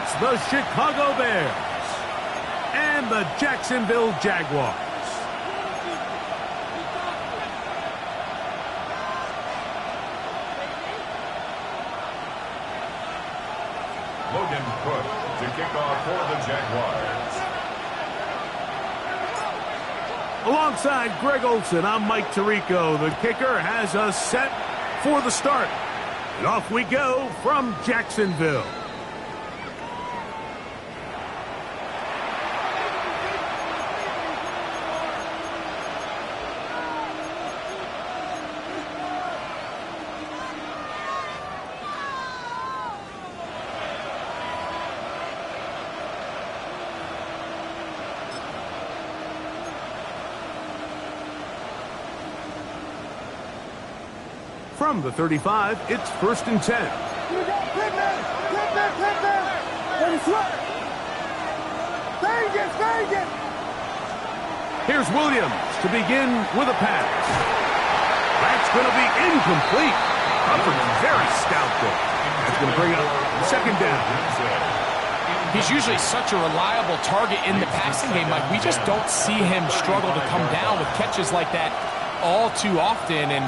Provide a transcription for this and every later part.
It's the Chicago Bears and the Jacksonville Jaguars. Logan Cook to kick off for the Jaguars. Alongside Greg Olson, I'm Mike Tirico. The kicker has us set for the start. And off we go from Jacksonville. From the 35, it's 1st and 10. Here's Williams to begin with a pass. That's going to be incomplete. Hubbard's very stout there. That's going to bring up 2nd down. He's usually such a reliable target in the passing game. Like, we just don't see him struggle to come down with catches like that all too often. And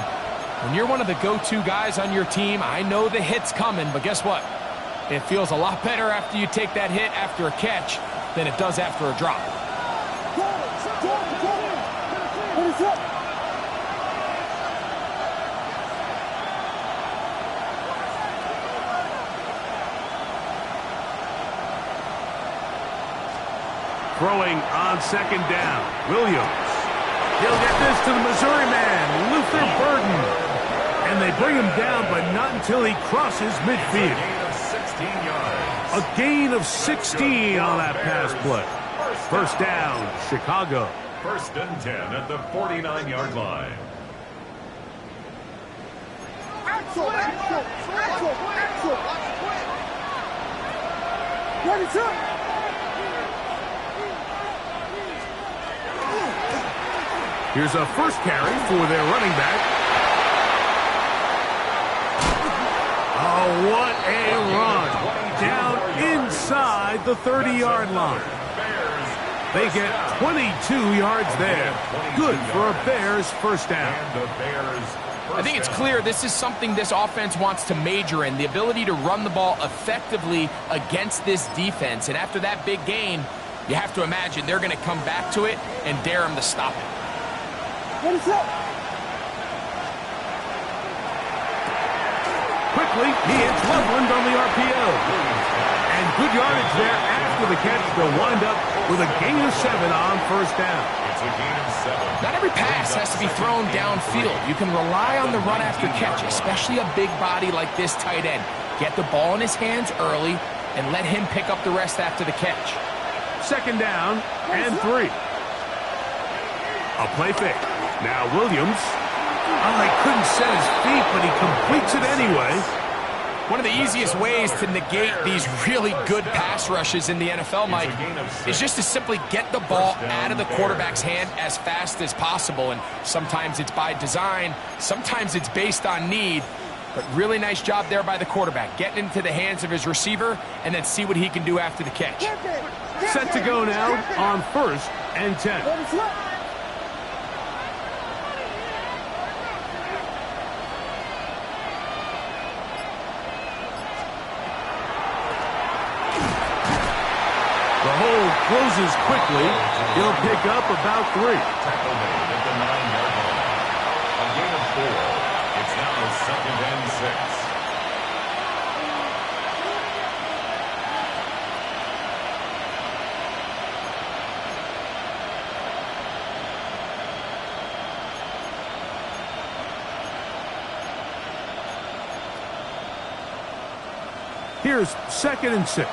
when you're one of the go-to guys on your team, I know the hit's coming, but guess what? It feels a lot better after you take that hit after a catch than it does after a drop. Throwing on 2nd down, Williams. He'll get this to the Missouri man, Luther Burden. And they bring him down, but not until he crosses midfield. A gain of 16 on that pass play. 1st down, Chicago. 1st and 10 at the 49-yard line. Here's a first carry for their running back. Oh, what a run. Down inside the 30-yard line. They get 22 yards there. Good for a Bears 1st down. I think it's clear this is something this offense wants to major in, the ability to run the ball effectively against this defense. And after that big gain, you have to imagine they're going to come back to it and dare him to stop it. Quickly, he hits Loveland on the RPO. And good yardage there after the catch. They'll wind up with a gain of 7 on 1st down. It's a gain of 7. Not every pass has to be thrown downfield. You can rely on the run after catch, especially a big body like this tight end. Get the ball in his hands early and let him pick up the rest after the catch. 2nd down and 3. A play fake. Now Williams. Oh, he couldn't set his feet, but he completes it anyway. One of the easiest ways to negate these really good pass rushes in the NFL, Mike, is just to simply get the ball out of the quarterback's hand as fast as possible. And sometimes it's by design, sometimes it's based on need. But really nice job there by the quarterback, getting into the hands of his receiver and then see what he can do after the catch. Set to go now on 1st and 10. Closes quickly. He'll pick up about 3. Tackle made at the 9-yard line. A gain of 4. It's now 2nd and 6. Here's 2nd and 6.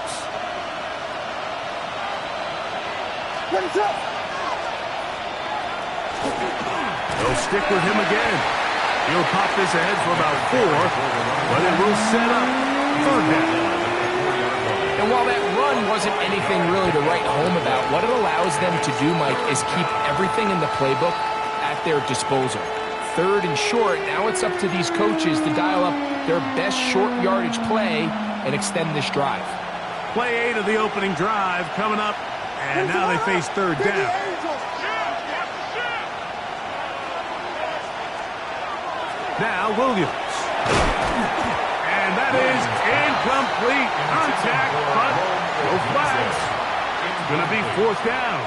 They'll stick with him again. He'll pop this ahead for about 4, but it will set up 3rd down. And while that run wasn't anything really to write home about, what it allows them to do, Mike, is keep everything in the playbook at their disposal. 3rd and short, now it's up to these coaches to dial up their best short yardage play and extend this drive. Play 8 of the opening drive coming up, and now they face third down. Now Williams. And that is incomplete. Contact, but no flags. It's going to be fourth down.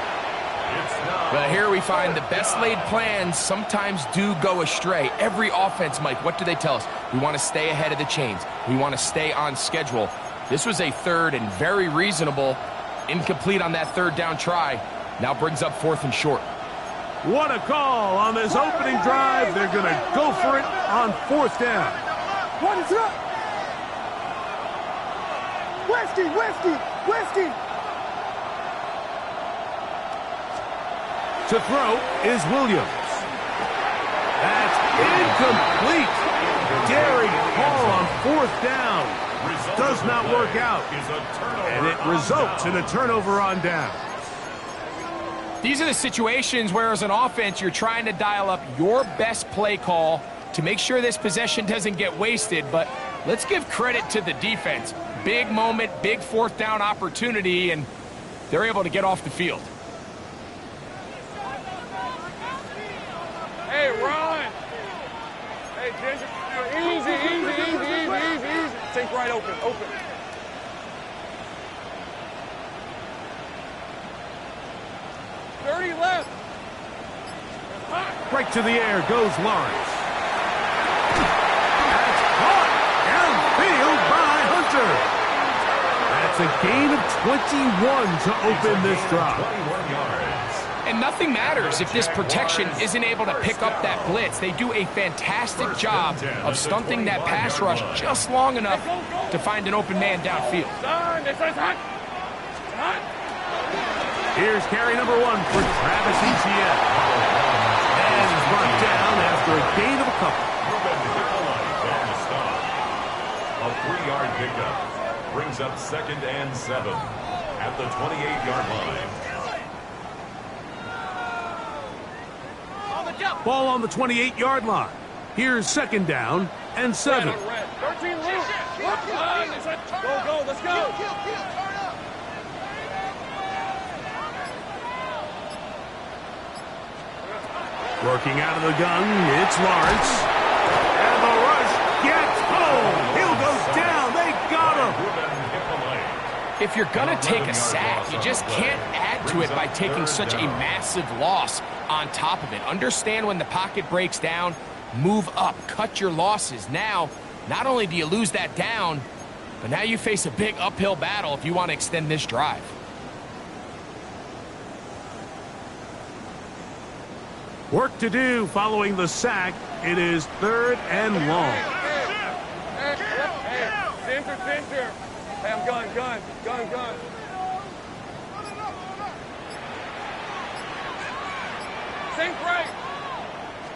Well, here we find the best laid plans sometimes do go astray. Every offense, Mike, what do they tell us? We want to stay ahead of the chains. We want to stay on schedule. This was a third and very reasonable. Incomplete on that third down try. Now brings up fourth and short. What a call on this opening drive. They're going to go for it on fourth down. What is up? Westy. To throw is Williams. That's incomplete. Daring call on fourth down. Does not work out. And it results in a turnover on down. These are the situations where, as an offense, you're trying to dial up your best play call to make sure this possession doesn't get wasted. But let's give credit to the defense. Big moment, big fourth down opportunity, and they're able to get off the field. Hey, Ron. Hey, Ginger. Easy. Think right open. 30 left. Right to the air goes Lawrence. That's caught downfield by Hunter. That's a gain of 21 to open this drive. 21 yards. And nothing matters if this protection isn't able to pick up that blitz. They do a fantastic job of stunting that pass rush just long enough to find an open man downfield. Here's carry number 1 for Travis Etienne. And he's brought down after a gain of a couple. A 3-yard pickup brings up 2nd and 7 at the 28-yard line. Ball on the 28-yard line. Here's 2nd down and 7. 13 loose. Go, let's go. Working out of the gun, it's Lawrence. And the rush gets home. He'll go down. They got him. If you're going to take a sack, you just can't add to it by taking such a massive loss on top of it. Understand when the pocket breaks down, move up, cut your losses. Now, not only do you lose that down, but now you face a big uphill battle if you want to extend this drive. Work to do following the sack. It is 3rd and long. Hey, center. Hey, I'm gun. Think right.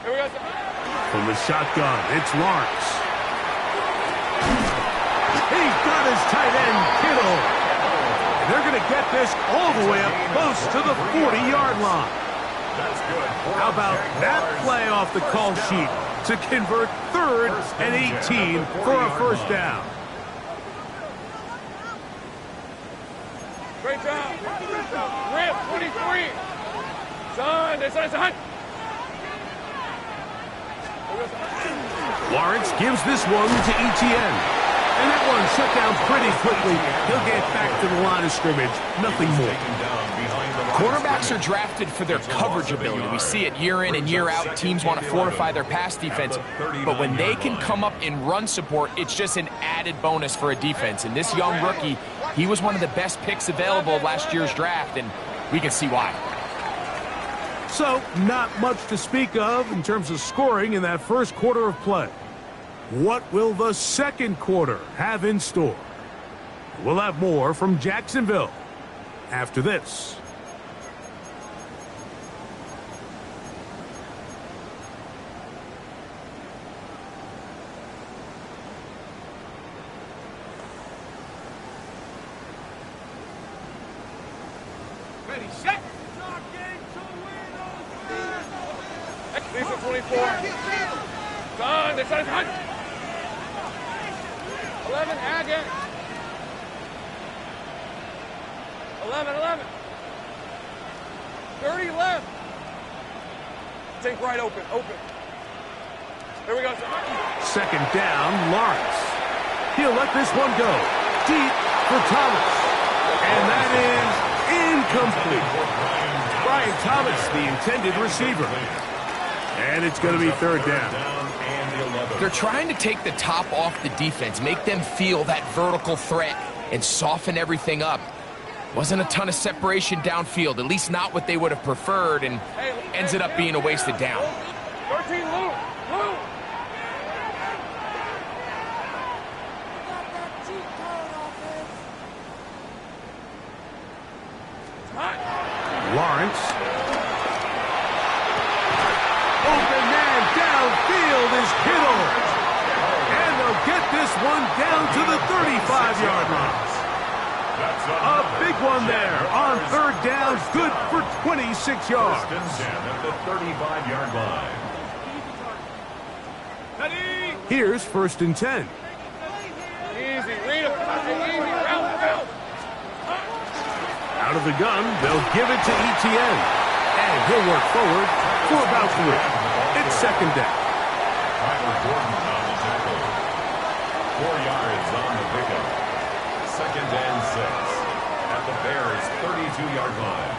Here we go. From the shotgun, it's Lawrence. He's got his tight end, Kittle. And they're going to get this all the way up close to the 40-yard line. How about that play off the call sheet to convert 3rd and 18 for a first down? Great job. Rip, 23. Son. Lawrence gives this one to Etienne. And that one shut down pretty quickly. He'll get back to the line of scrimmage. Nothing more. Quarterbacks are drafted for their coverage ability. We see it year in and year out. Teams want to fortify their pass defense. But when they can come up in run support, it's just an added bonus for a defense. And this young rookie, he was one of the best picks available last year's draft, and we can see why. So, not much to speak of in terms of scoring in that first quarter of play. What will the second quarter have in store? We'll have more from Jacksonville after this. Ready, set. Execution 24. Done. This is 11 again. 11, 11. 30 left. Take right open, open. Here we go. Second down, Lawrence. He'll let this one go. Deep for Thomas. And that is incomplete. Brian Thomas, the intended receiver. And it's going to be third down. They're trying to take the top off the defense, make them feel that vertical threat, and soften everything up. Wasn't a ton of separation downfield, at least not what they would have preferred, and ended up being a wasted down. 13, Lou. Lou. Lawrence. Open man downfield is Kittle. And they'll get this one down to the 35-yard line. A big one there on third down, good for 26 yards. First and 10 at the 35-yard line. Here's first and 10. Easy, read him. Easy, route. Out of the gun, they'll give it to ETN. And he'll work forward for about 3. It's second down. Tyler Gordon on the tackle. 4 yards on the pickup. Second and 6 at the Bears' 32-yard line.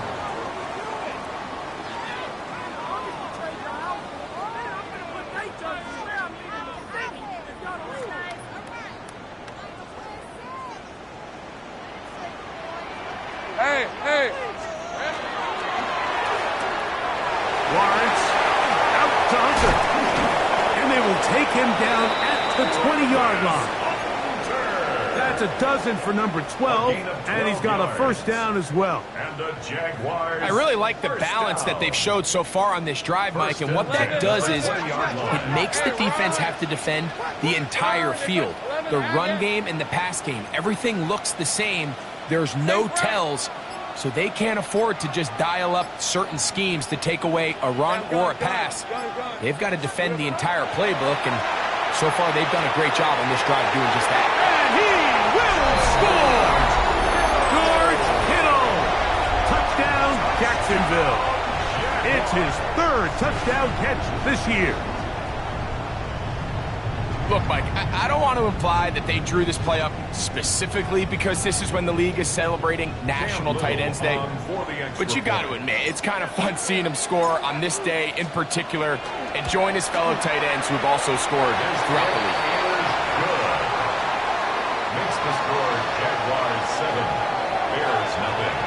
Hey. Lawrence out to Hunter. And they will take him down at the 20-yard line. That's a dozen for number 12, and he's got a first down as well. And the Jaguars. I really like the balance that they've showed so far on this drive, Mike, and what that does is it makes the defense have to defend the entire field. The run game and the pass game, everything looks the same. There's no tells, so they can't afford to just dial up certain schemes to take away a run or a pass. They've got to defend the entire playbook, and so far they've done a great job on this drive doing just that. And he will score! George Kittle! Touchdown, Jacksonville. It's his third touchdown catch this year. Look, Mike, I don't want to imply that they drew this play up specifically because this is when the league is celebrating National Tight Ends Day. But you got to admit, it's kind of fun seeing him score on this day in particular and join his fellow tight ends who've also scored throughout the league. Makes the score Jaguars 7, Bears nothing.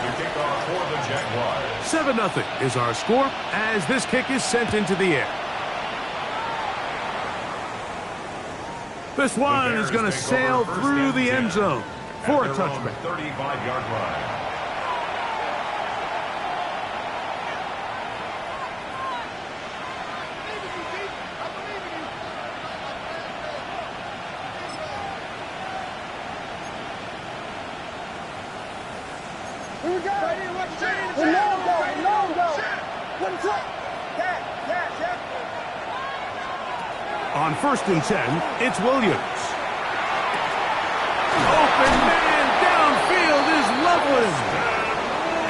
The kickoff for the Jaguars. 7-0 is our score as this kick is sent into the air. This one is going to sail through the end zone for a touchback. 35-yard line. On first and 10, it's Williams. Open man downfield is Loveland.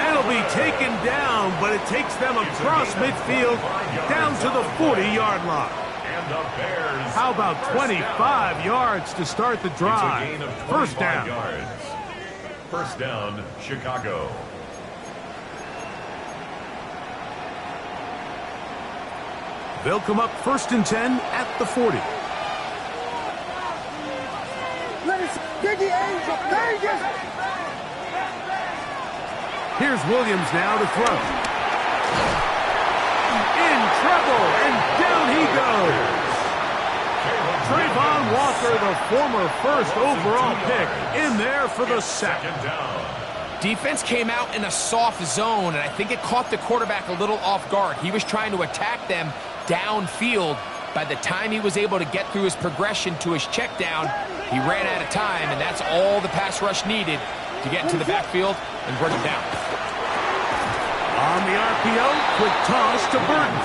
And it'll be taken down, but it takes them across midfield down to the 40-yard line. And the Bears. How about 25 yards to start the drive? It's a gain of 25 First down. yards. First down, Chicago. They'll come up first and 10 at the 40. Here's Williams now to throw. In trouble, and down he goes. Trayvon Walker, the former first overall pick, in there for the sack. Second down. Defense came out in a soft zone, and I think it caught the quarterback a little off guard. He was trying to attack them downfield. By the time he was able to get through his progression to his check down, he ran out of time, and that's all the pass rush needed to get into the backfield and bring him down. On the RPO, quick toss to Burton.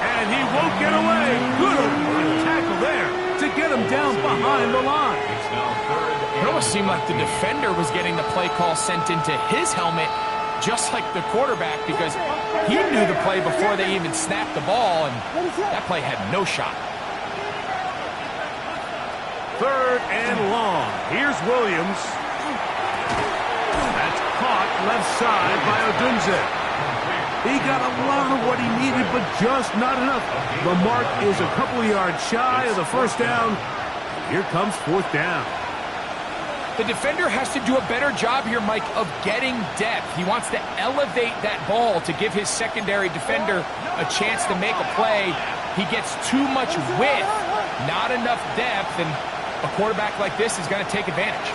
And he won't get away. Good tackle there to get him down behind the line. It's now third. It almost seemed like the defender was getting the play call sent into his helmet, just like the quarterback, because he knew the play before they even snapped the ball, and that play had no shot. Third and long. Here's Williams. That's caught left side by Odunze. He got a lot of what he needed, but just not enough. The mark is a couple of yards shy of the first down. Here comes fourth down. The defender has to do a better job here, Mike, of getting depth. He wants to elevate that ball to give his secondary defender a chance to make a play. He gets too much width, not enough depth, and a quarterback like this is going to take advantage.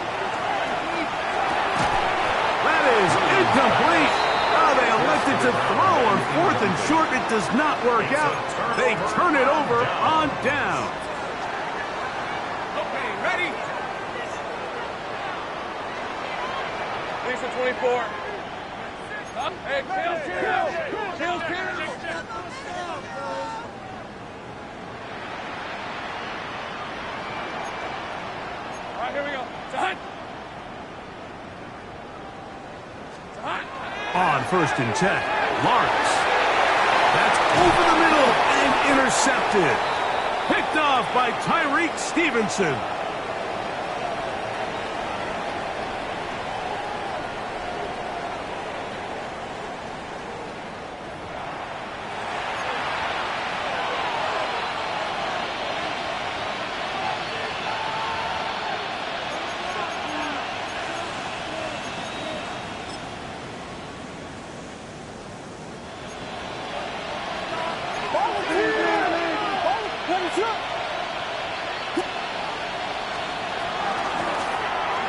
That is incomplete. Oh, they elected to throw on fourth and short. It does not work out. They turn it over on down. Okay, ready? Thanks for 24. Hey, kill. All right, here we go. It's On first and 10, Lawrence. That's over the middle and intercepted. Picked off by Tyreek Stevenson.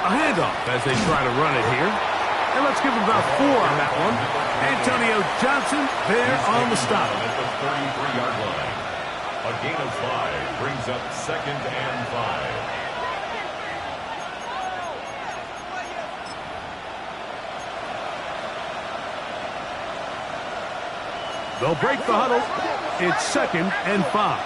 A handoff as they try to run it here. And let's give them about 4 on that one. Antonio Johnson there on the stop. At the 33-yard line. A gain of 5 brings up second and 5. They'll break the huddle. It's second and 5.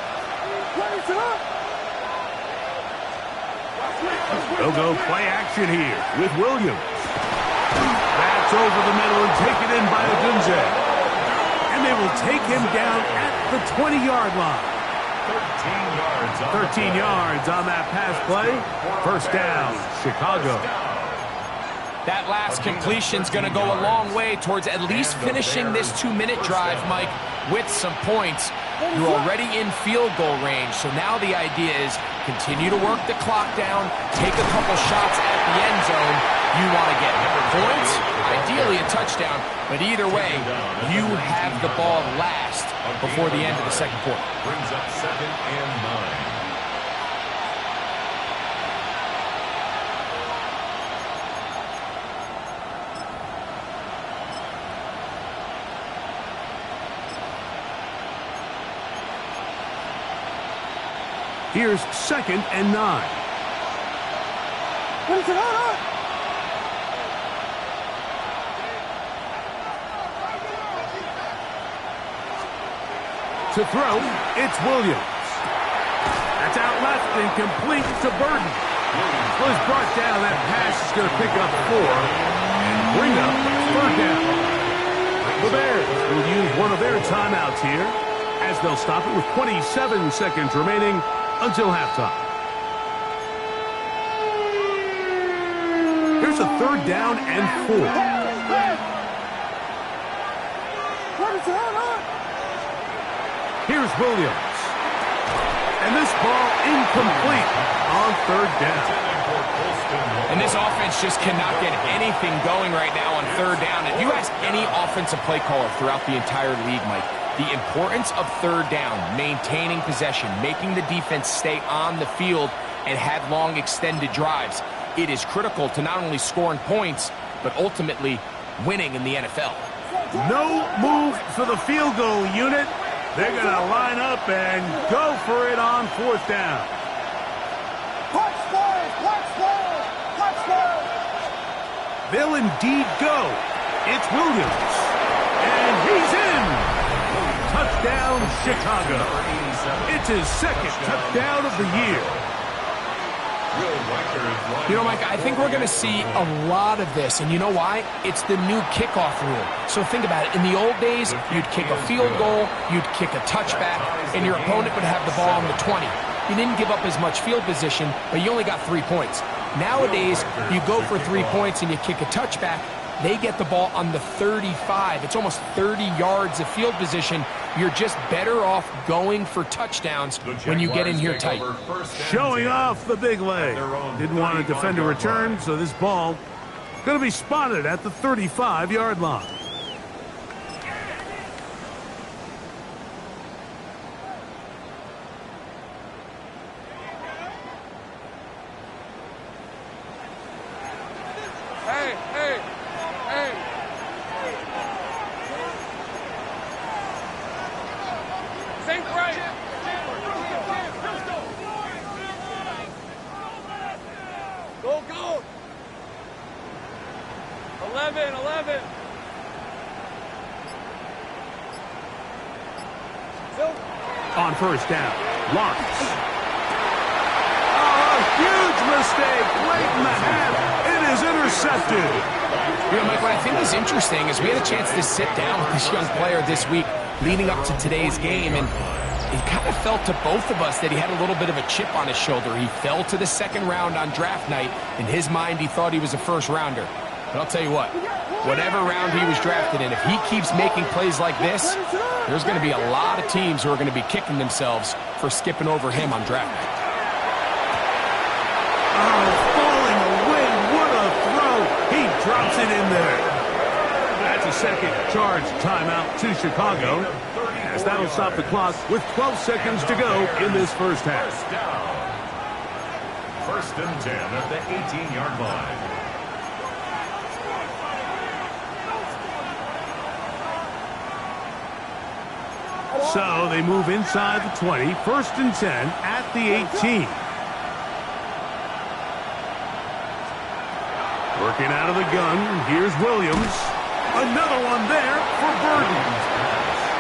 They'll go play action here with Williams. That's over the middle and taken in by Odunze. And they will take him down at the 20-yard line. 13 yards on that pass play. First down, Chicago. That last completion's going to go a long way towards at least finishing this 2-minute drive, Mike, with some points. You're already in field goal range, so now the idea is continue to work the clock down, take a couple shots at the end zone. You want to get points, ideally a touchdown, but either way, you have the ball last before the end of the second quarter. Brings up second and 9. Here's second and 9. To throw, it's Williams. That's out left and complete to Burton. Was brought down. That pass is going to pick up 4 and bring up third down. The Bears will use one of their timeouts here as they'll stop it with 27 seconds remaining until halftime. Here's a third down and 4. Here's Williams. And this ball incomplete on third down. And this offense just cannot get anything going right now on third down. If you ask any offensive play caller throughout the entire league, Mike, the importance of third down, maintaining possession, making the defense stay on the field and have long extended drives, it is critical to not only scoring points, but ultimately winning in the NFL. No move for the field goal unit. They're going to line up and go for it on fourth down. They'll indeed go. It's Williams. And He's in! Touchdown, Chicago. It's his second touchdown of the year. You know, Mike, I think we're going to see a lot of this, and you know why? It's the new kickoff rule. So think about it. In the old days, you'd kick a field goal, you'd kick a touchback, and your opponent would have the ball on the 20. You didn't give up as much field position, but you only got 3 points. Nowadays, you go for 3 points and you kick a touchback, they get the ball on the 35. It's almost 30 yards of field position. You're just better off going for touchdowns when you get in here tight. Showing off the big leg. Didn't want to defend a return, so this ball going to be spotted at the 35-yard line. Go! 11. On first down, Lawrence. Oh, a huge mistake late in the half. It is intercepted. You know, Mike, what I think is interesting is we had a chance to sit down with this young player this week leading up to today's game, and it kind of felt to both of us that he had a little bit of a chip on his shoulder. He fell to the second round on draft night. In his mind, he thought he was a first rounder. But I'll tell you what, whatever round he was drafted in, if he keeps making plays like this, there's going to be a lot of teams who are going to be kicking themselves for skipping over him on draft night. Oh, falling away. What a throw. He drops it in there. That's a second charge timeout to Chicago, as that'll stop the clock with 12 seconds to go in this first half. First and 10 at the 18-yard line. So they move inside the 20, first and 10 at the 18. Working out of the gun, here's Williams. Another one there for Burden.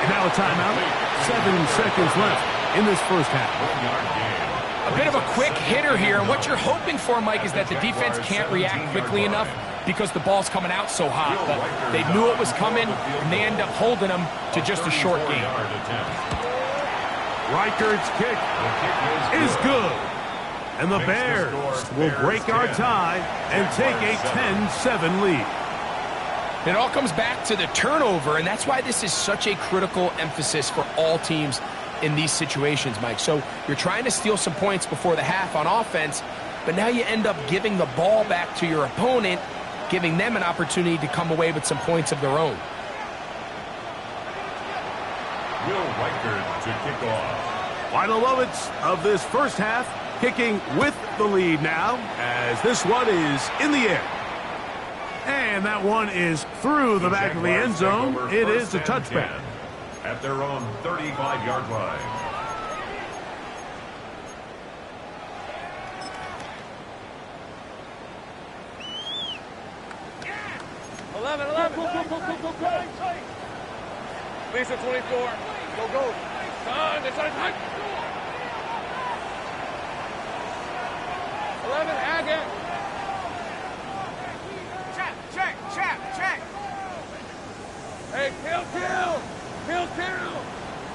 And now a timeout, 7 seconds left in this first half. A bit of a quick hitter here, and what you're hoping for, Mike, is that the defense can't react quickly enough because the ball's coming out so hot. But they knew it was coming, and they end up holding them to just a short game. Reichard's kick is good. And the Bears will break our tie and take a 10-7 lead. It all comes back to the turnover, and that's why this is such a critical emphasis for all teams in these situations, Mike. So you're trying to steal some points before the half on offense, but now you end up giving the ball back to your opponent, giving them an opportunity to come away with some points of their own. Will Reichard to kick off. Final moments of this first half, kicking with the lead now, as this one is in the air. And that one is through the back of the end zone. It is a touchback. At their own 35-yard line. 11. Lisa, 24. Go. Son, it's on time. 11, Haggett. Check. Hey, kill.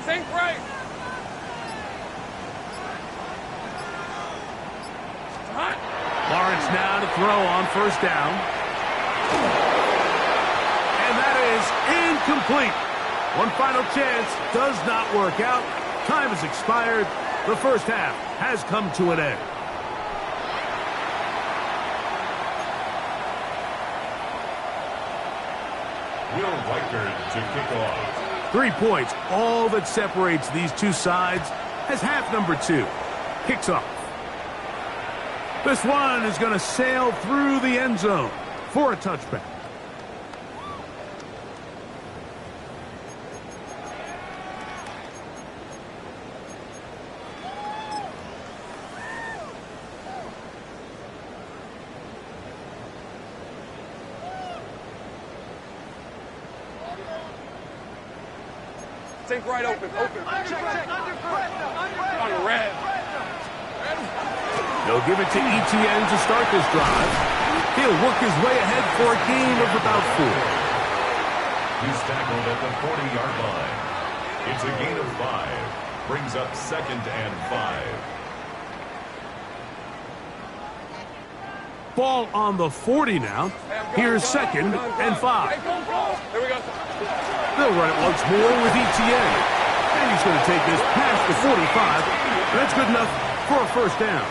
Sink right. Hot. Lawrence now to throw on first down. And that is incomplete. One final chance does not work out. Time has expired. The first half has come to an end. Will Reichard to kick off. 3 points, all that separates these two sides, as half number 2 kicks off. This one is going to sail through the end zone for a touchback. Think right open. Open. On red. They'll give it to Etienne to start this drive. He'll work his way ahead for a gain of about 4. He's tackled at the 40-yard line. It's a gain of 5. Brings up 2nd and 5. Ball on the 40 now. Here's 2nd and 5. Here we go. They'll run it once more with Etienne. And he's going to take this past the 45. That's good enough for a first down.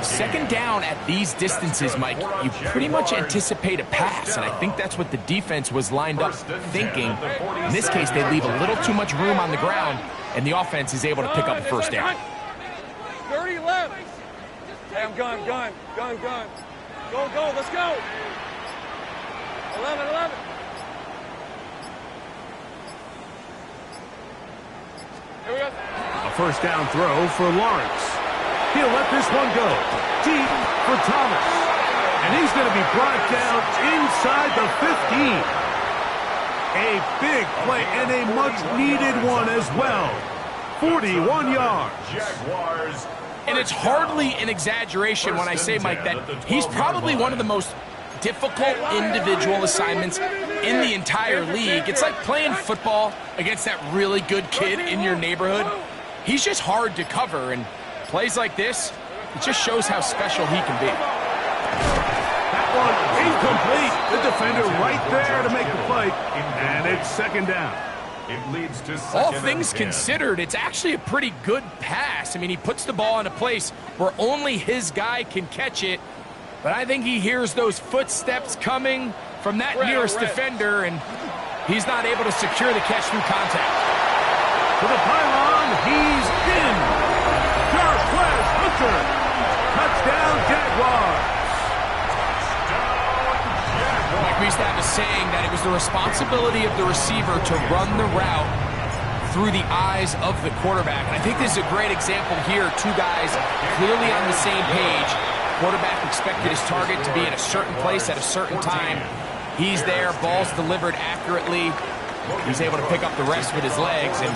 Second down at these distances, Mike, you pretty much anticipate a pass, and I think that's what the defense was lined up thinking. In this case, they leave a little too much room on the ground, and the offense is able to pick up a first down. 30 left. Hey, I'm gun. Go, let's go. 11. Here we go. A first down throw for Lawrence. He'll let this one go deep for Thomas. And he's going to be brought down inside the 15. A big play and a much-needed one as well. 41 yards. Jaguars. And it's hardly an exaggeration when I say, Mike, that he's probably one of the most difficult individual assignments in the entire league. It's like playing football against that really good kid in your neighborhood. He's just hard to cover, and plays like this, it just shows how special he can be. That one incomplete. The defender right there to make the play. And it's 2nd down. It leads to All 2nd things and 10. considered, it's actually a pretty good pass. I mean, he puts the ball in a place where only his guy can catch it. But I think he hears those footsteps coming from that nearest defender, and he's not able to secure the catch through contact. To the pylon, he's in. Touchdown, Jaguars. Mike, we used to have a saying that it was the responsibility of the receiver to run the route through the eyes of the quarterback. And I think this is a great example here. Two guys clearly on the same page. Quarterback expected his target to be in a certain place at a certain time. He's there, ball's delivered accurately. He's able to pick up the rest with his legs, and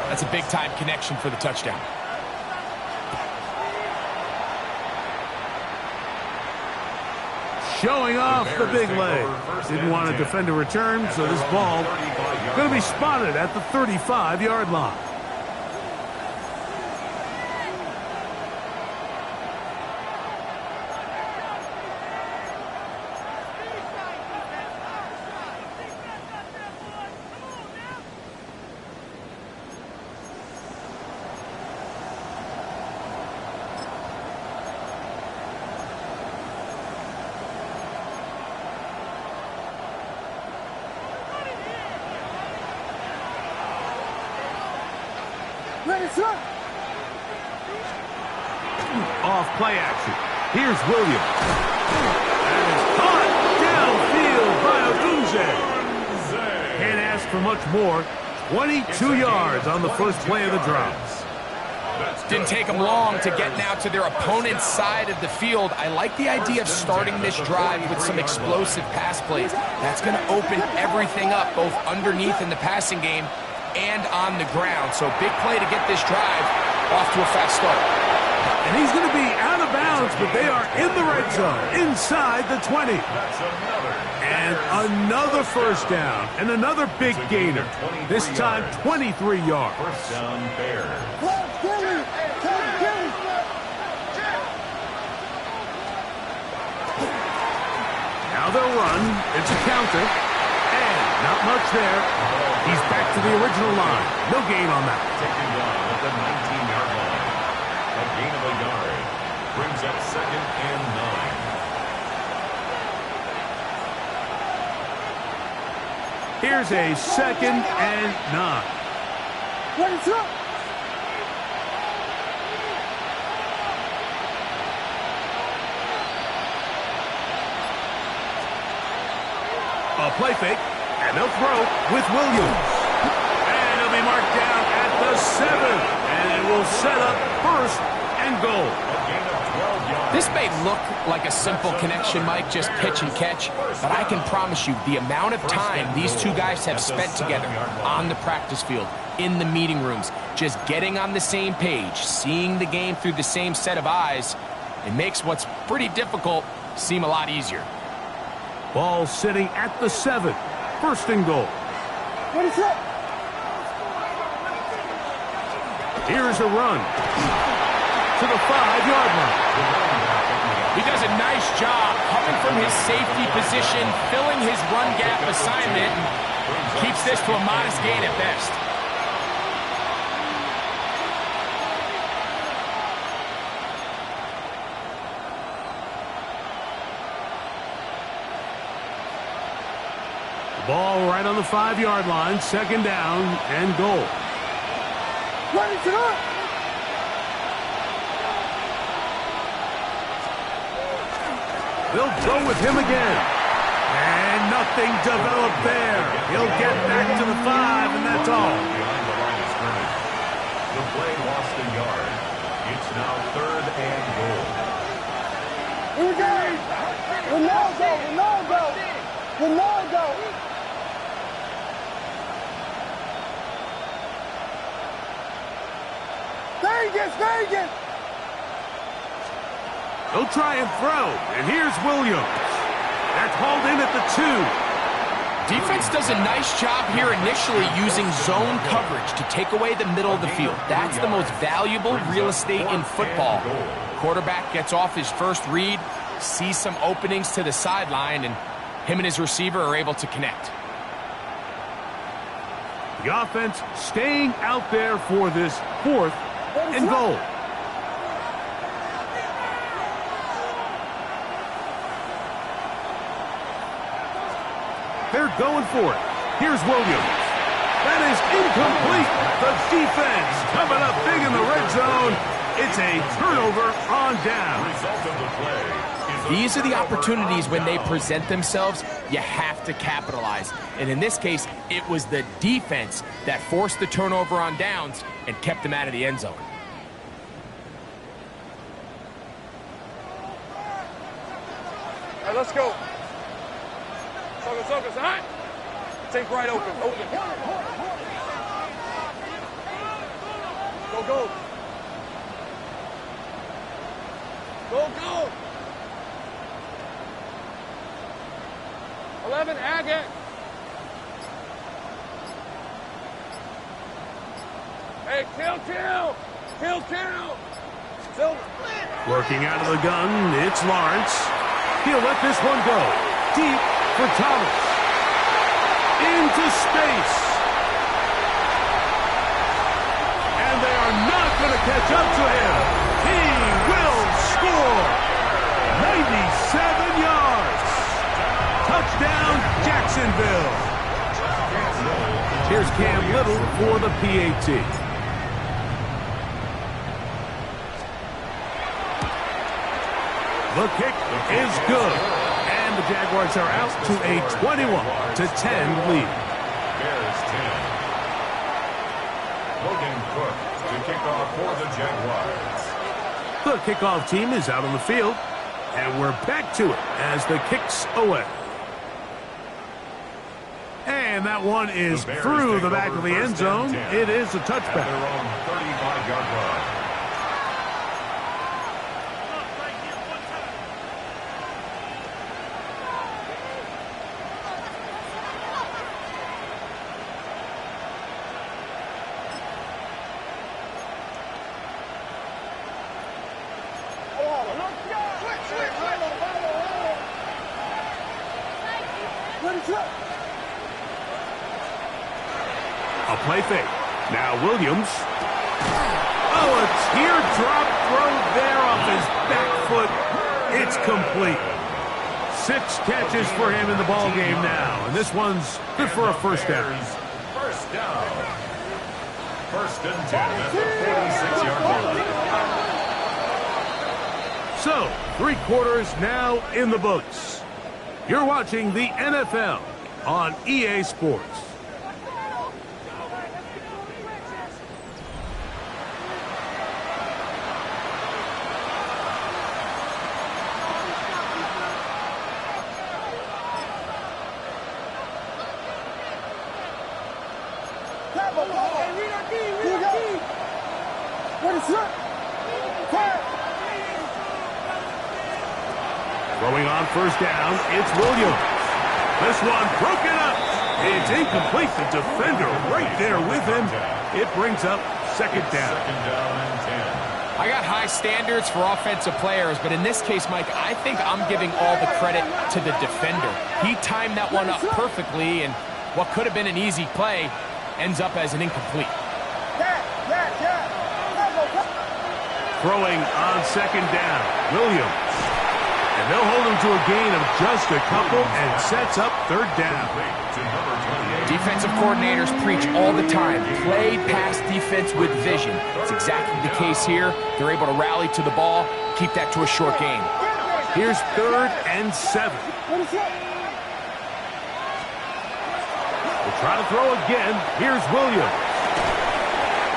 that's a big-time connection for the touchdown. Showing off the big leg. Didn't want to defend a return, so this ball going to be spotted at the 35-yard line. Off play action. Here's Williams. And it's caught downfield by Odunze. Can't ask for much more. 22 yards on the first play of the drive. Didn't take them long to get now to their opponent's side of the field. I like the idea of starting this drive with some explosive pass plays. That's going to open everything up, both underneath in the passing game and on the ground. So big play to get this drive off to a fast start. And he's going to be out of bounds, but they are in the red zone, inside the 20. And another first down, and another big gainer. This time, 23 yards. First down, Bears. Now they'll run. It's a counter. And not much there. He's back to the original line. No gain on that. Taken down at the 19-yard line. A gain of a yard. Brings up 2nd and 9. Here's a 2nd and 9. What is up? A play fake, and they'll throw with Williams. And he'll be marked down at the 7. And it will set up 1st and goal. A gain of 12 yards. This may look like a simple connection, Mike, just pitch and catch, but I can promise you the amount of time these two guys have spent together on the practice field, in the meeting rooms, just getting on the same page, seeing the game through the same set of eyes, it makes what's pretty difficult seem a lot easier. Ball sitting at the 7. First and goal. What is up? Here's a run to the 5-yard line. He does a nice job coming from his safety position, filling his run gap assignment, and keeps this to a modest gain at best. Ball right on the 5-yard line, second down and goal. Ready to go. They'll go with him again. And nothing developed there. He'll get back to the 5, and that's all. Behind the line of scrimmage. The play lost a yard. It's now 3rd and goal. Here we go. Ronaldo, Ronaldo, Ronaldo. Vegas, Vegas. He'll try and throw, and here's Williams. That's hauled in at the 2. Defense does a nice job here initially using zone coverage to take away the middle of the field. That's the most valuable real estate in football. Quarterback gets off his first read, sees some openings to the sideline, and him and his receiver are able to connect. The offense staying out there for this 4th and goal. They're going for it. Here's Williams. That is incomplete. The defense coming up big in the red zone. It's a turnover on down. Result of the play. These are the opportunities when they present themselves, you have to capitalize. And in this case, it was the defense that forced the turnover on downs and kept them out of the end zone. All right, let's go. Focus, all right? Take right open. Go. Go. 11, Agate. Hey, kill. Silver. Working out of the gun, it's Lawrence. He'll let this one go. Deep for Thomas. Into space. And they are not going to catch up to him. He will score. 97 yards. Touchdown, Jacksonville. Here's Cam Little for the PAT. The kick is good. And the Jaguars are out to a 21-10 lead. Bears 10. Logan Cook to kick off for the Jaguars. The kickoff team is out on the field. And we're back to it as the kick's away. And that one is through the back of the end zone. It is a touchback. At their own 35-yard line. A play fake. Now Williams. Oh, a teardrop throw there off his back foot. It's complete. 6 catches for him in the ball game now. And this one's good for a first down. First down. 1st and 10 at the 46-yard line. So, 3 quarters now in the books. You're watching the NFL on EA Sports. Combo. Here we go. Ready, set. Fire. Throwing on first down, it's Williams. This one broken up. It's incomplete. The defender right there with him. It brings up second down. Second down and 10. I got high standards for offensive players, but in this case, Mike, I think I'm giving all the credit to the defender. He timed that one up perfectly, and what could have been an easy play ends up as an incomplete. Throwing on second down, Williams. And they'll hold him to a gain of just a couple and sets up third down. Defensive coordinators preach all the time, play pass defense with vision. It's exactly the case here. They're able to rally to the ball, keep that to a short game. Here's 3rd and 7. We'll try to throw again. Here's Williams.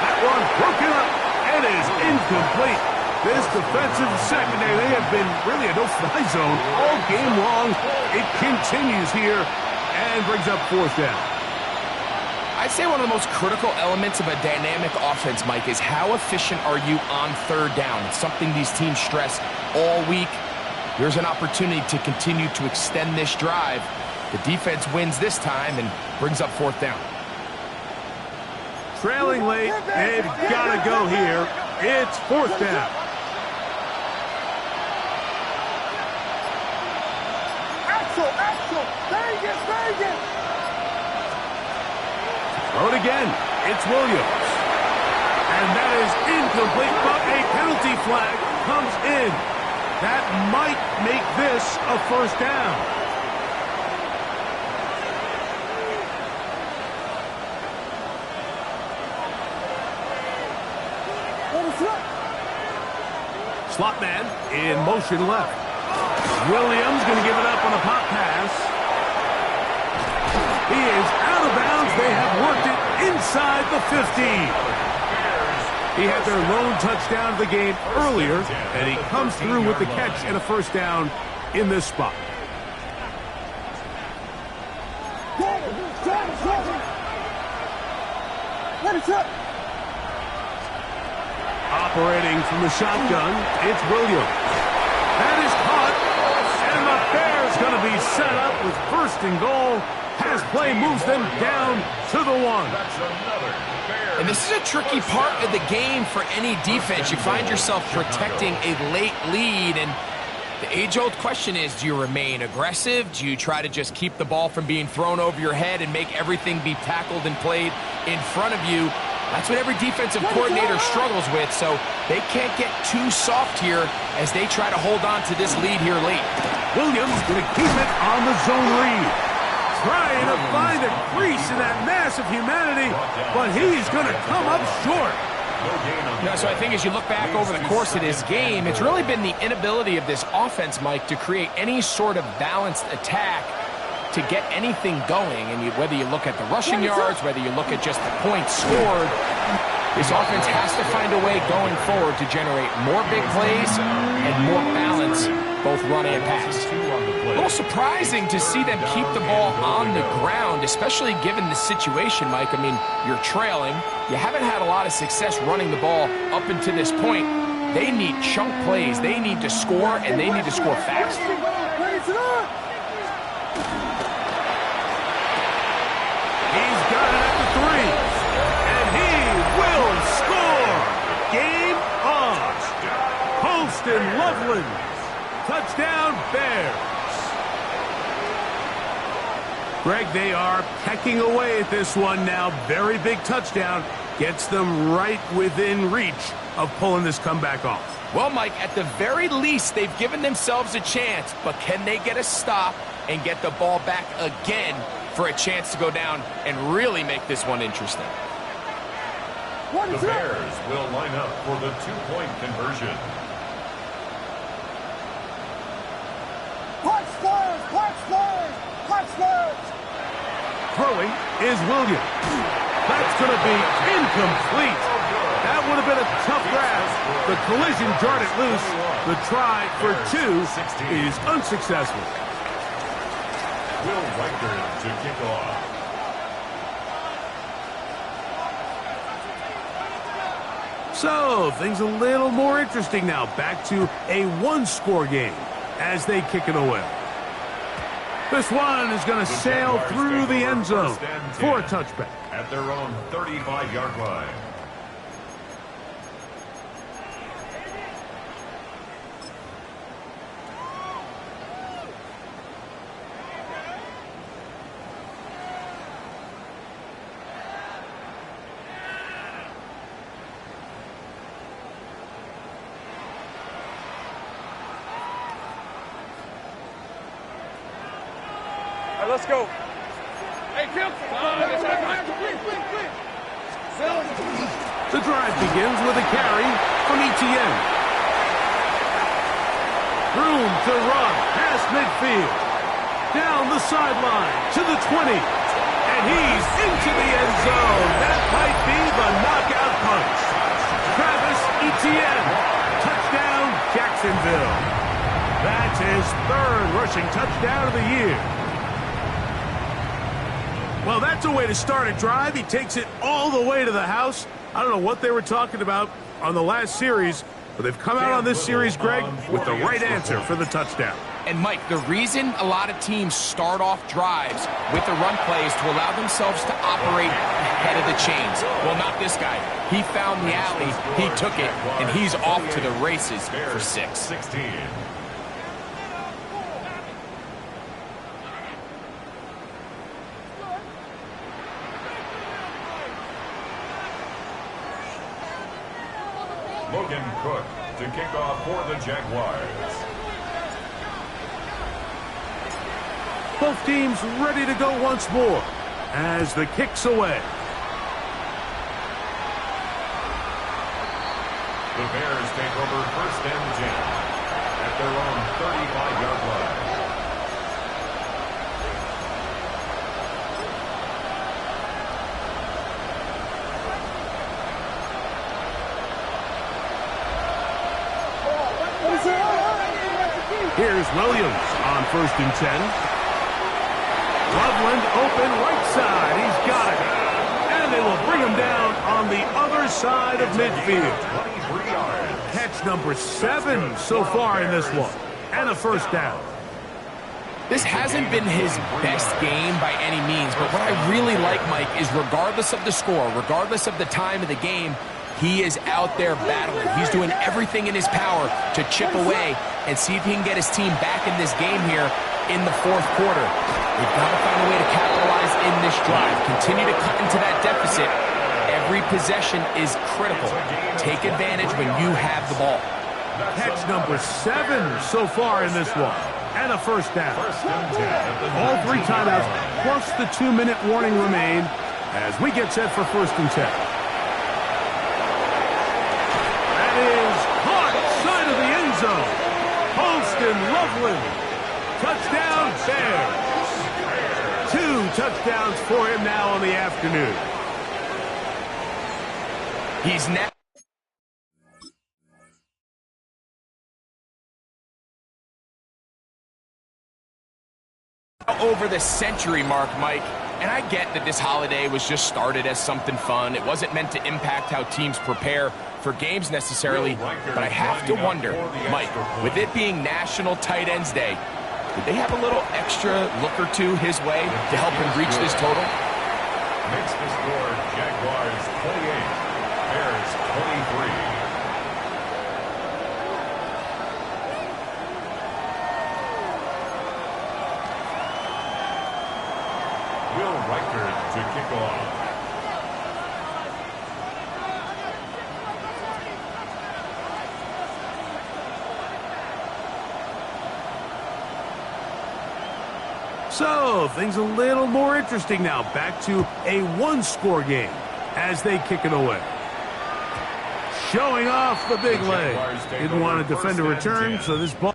That one broken up and is incomplete. This defensive secondary, they have been really a no-fly zone all game long. It continues here and brings up 4th down. I'd say one of the most critical elements of a dynamic offense, Mike, is how efficient are you on 3rd down. It's something these teams stress all week. Here's an opportunity to continue to extend this drive. The defense wins this time and brings up 4th down. Trailing late, they've got to go here. It's 4th down. Vegas. Throw it again. It's Williams. And that is incomplete, but a penalty flag comes in. That might make this a 1st down. Slot man in motion left. Williams going to give it up on a pop pass. He is out of bounds. They have worked it inside the 15. He had their lone touchdown of the game earlier, and he comes through with the catch and a 1st down in this spot. Operating from the shotgun, it's Williams. That is caught, and the Bears going to be set up with 1st and goal. Pass play moves them down to the 1. And this is a tricky part of the game for any defense. You find yourself protecting a late lead, and the age-old question is, do you remain aggressive? Do you try to just keep the ball from being thrown over your head and make everything be tackled and played in front of you? That's what every defensive coordinator struggles with, so they can't get too soft here as they try to hold on to this lead here late. Williams going to keep it on the zone read. Trying to find a crease in that mass of humanity, but he's going to come up short. So I think as you look back over the course of this game, it's really been the inability of this offense, Mike, to create any sort of balanced attack to get anything going. And whether you look at the rushing yards, whether you look at just the points scored, this offense has to find a way going forward to generate more big plays and more balance, both run and pass. A little surprising to see them keep the ball on the ground, especially given the situation, Mike. I mean, you're trailing. You haven't had a lot of success running the ball up until this point. They need chunk plays. They need to score, and they need to score fast. He's got it at the 3, and he will score. Game on. Post and Loveland. Touchdown, Bears. Greg, they are pecking away at this one now. Very big touchdown. Gets them right within reach of pulling this comeback off. Well, Mike, at the very least, they've given themselves a chance, but can they get a stop and get the ball back again for a chance to go down and really make this one interesting? The Bears will line up for the 2-point conversion. Throwing is Williams. That's going to be incomplete. That would have been a tough grab. The collision jarred it loose. The try for 2 is unsuccessful. Will Riker to kick off. So, things a little more interesting now. Back to a one-score game as they kick it away. This one is going to sail through the end zone for a touchback. At their own 35-yard line. All right, let's go. Hey, Kim. The drive begins with a carry from Etienne. Room to run past midfield. Down the sideline to the 20. And he's into the end zone. That might be the knockout punch. Travis Etienne. Touchdown, Jacksonville. That's his third rushing touchdown of the year. Well, that's a way to start a drive. He takes it all the way to the house. I don't know what they were talking about on the last series, but they've come out on this series, Greg, with the right answer for the touchdown. And, Mike, the reason a lot of teams start off drives with the run play is to allow themselves to operate ahead of the chains. Well, not this guy. He found the alley, he took it, and he's off to the races for 6. Logan Cook to kick off for the Jaguars. Both teams ready to go once more as the kick's away. The Bears take over 1st and 10 at their own 35-yard line. Here's Williams on 1st and 10. Loveland open right side. He's got it. And they will bring him down on the other side of midfield. Catch number 7 so far in this one. And a first down. This hasn't been his best game by any means, but what I really like, Mike, is regardless of the score, regardless of the time of the game, he is out there battling. He's doing everything in his power to chip away and see if he can get his team back in this game here in the 4th quarter. They've got to find a way to capitalize in this drive. Continue to cut into that deficit. Every possession is critical. Take advantage when you have the ball. Catch number 7 so far in this one. And a first down. All 3 timeouts plus the 2-minute warning remain as we get set for 1st and 10. Is caught side of the end zone. Holston Loveland. Touchdown, Bears. 2 touchdowns for him now on the afternoon. He's now over the century mark, Mike. And I get that this holiday was just started as something fun. It wasn't meant to impact how teams prepare for games necessarily, but I have to wonder, Mike, with it being National Tight Ends Day, did they have a little extra look or two his way to help him reach this total? Makes the score Jaguars 28, Bears 23. Will Riker to kick off. So, things a little more interesting now. Back to a one-score game as they kick it away. Showing off the big leg. Didn't want to defend a return, so this ball...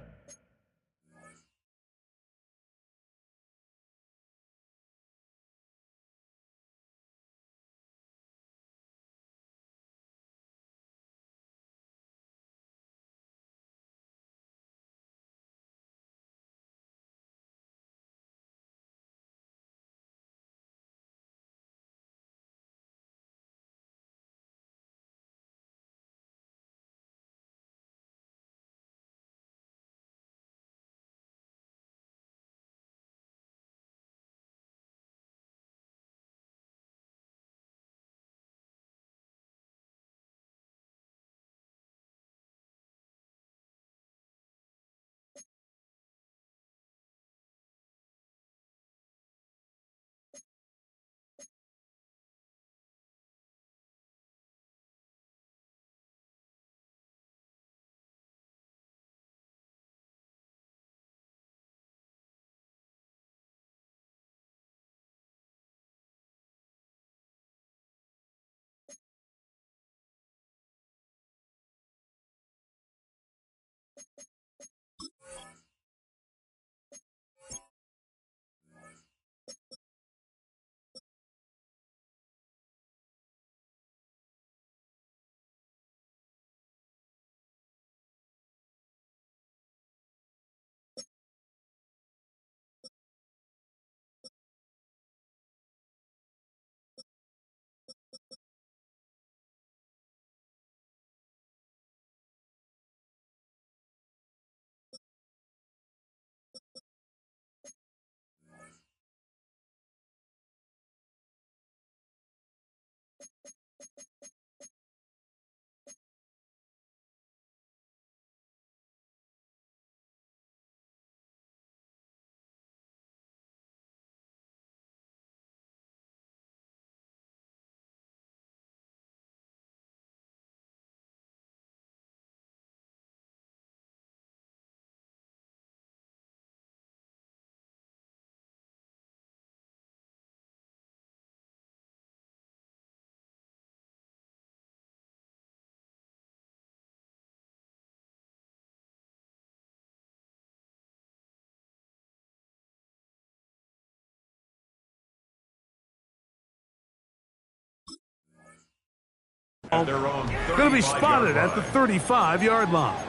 at their own Going to be spotted at the 35-yard line.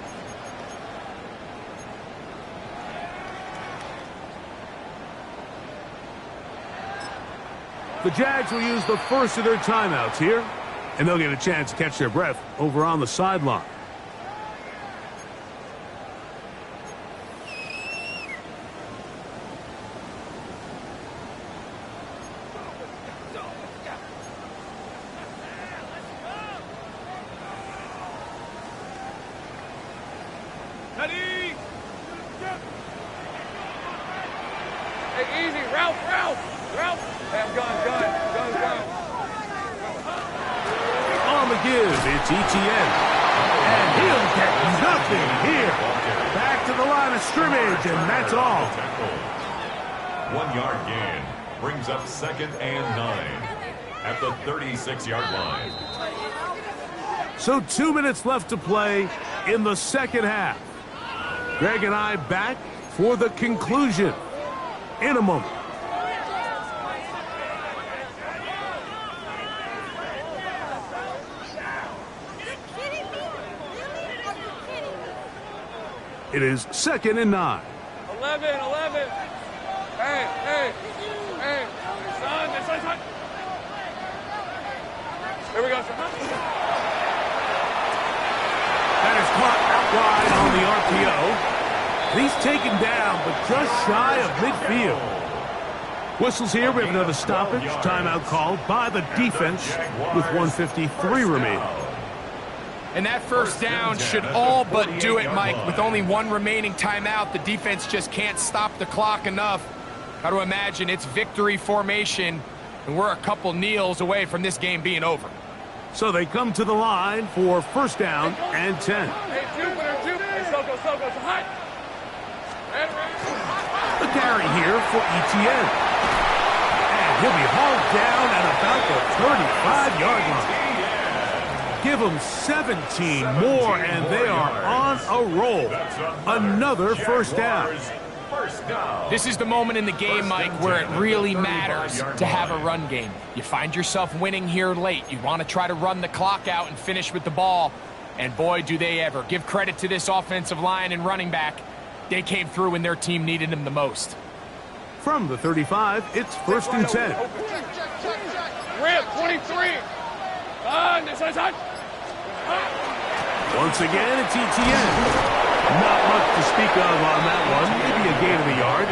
The Jags will use the first of their timeouts here, and they'll get a chance to catch their breath over on the sideline. Hey, easy, Ralph. Hey, I'm gun. On the give, it's ETN. And he'll get nothing here. Back to the line of scrimmage, and that's all. 1 yard gain brings up 2nd and 9 at the 36-yard line. So 2 minutes left to play in the second half. Greg and I back for the conclusion in a moment. It is 2nd and 9. 11. Hey. Son. Here we go, son. That is caught out wide on the RPO. He's taken down, but just shy of midfield. Whistles here. We have another stoppage. Timeout called by the defense with 1:53 remaining. And that first down should all but do it, Mike. With only one remaining timeout, the defense just can't stop the clock enough. Got to imagine it's victory formation, and we're a couple kneels away from this game being over. So they come to the line for first down and 10. Hey, Jupiter. Hey, Soko, it's hot. The carry here for ETN. And he'll be hauled down at about the 35-yard line. Give them 17 more, and they are on a roll. Another first down. This is the moment in the game, Mike, where it really matters to have a run game. You find yourself winning here late. You want to try to run the clock out and finish with the ball. And boy, do they ever. Give credit to this offensive line and running back. They came through when their team needed them the most. From the 35, it's 1st and 10. Rip, 23. Once again, it's ETN. Not much to speak of on that one. Maybe a gain of a yard.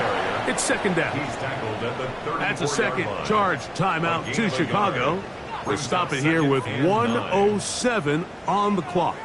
It's 2nd down. That's a second charge timeout to Chicago. We'll stop it here with 1:07 on the clock.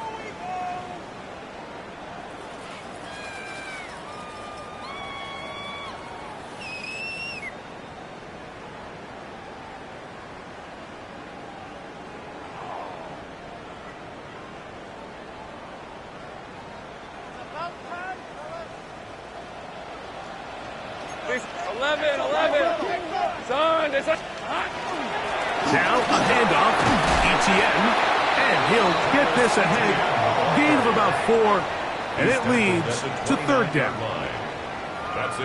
Now a handoff to ETN, and he'll get this ahead. Gain of about 4, and it leads to 3rd down.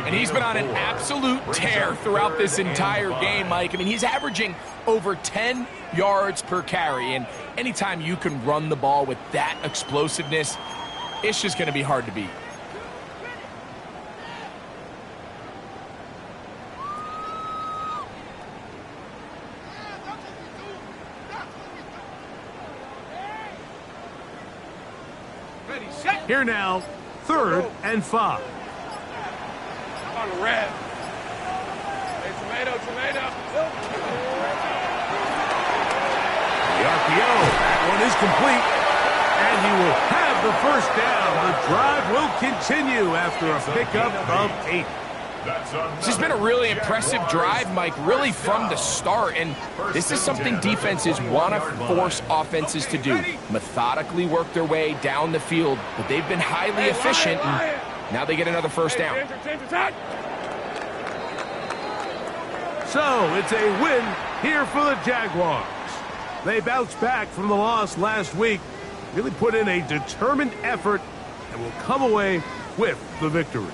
And he's been on an absolute tear throughout this entire game, Mike. I mean, he's averaging over 10 yards per carry, and anytime you can run the ball with that explosiveness, it's just going to be hard to beat. Here now, 3rd and 5. On the red. Hey, tomato. The RPO, that one is complete. And he will have the first down. The drive will continue after a pickup of 8. This has been a really impressive drive, Mike, really from the start. And this is something defenses want to force offenses to do. Methodically work their way down the field, but they've been highly efficient, and now they get another first down. So it's a win here for the Jaguars. They bounced back from the loss last week, really put in a determined effort, and will come away with the victory.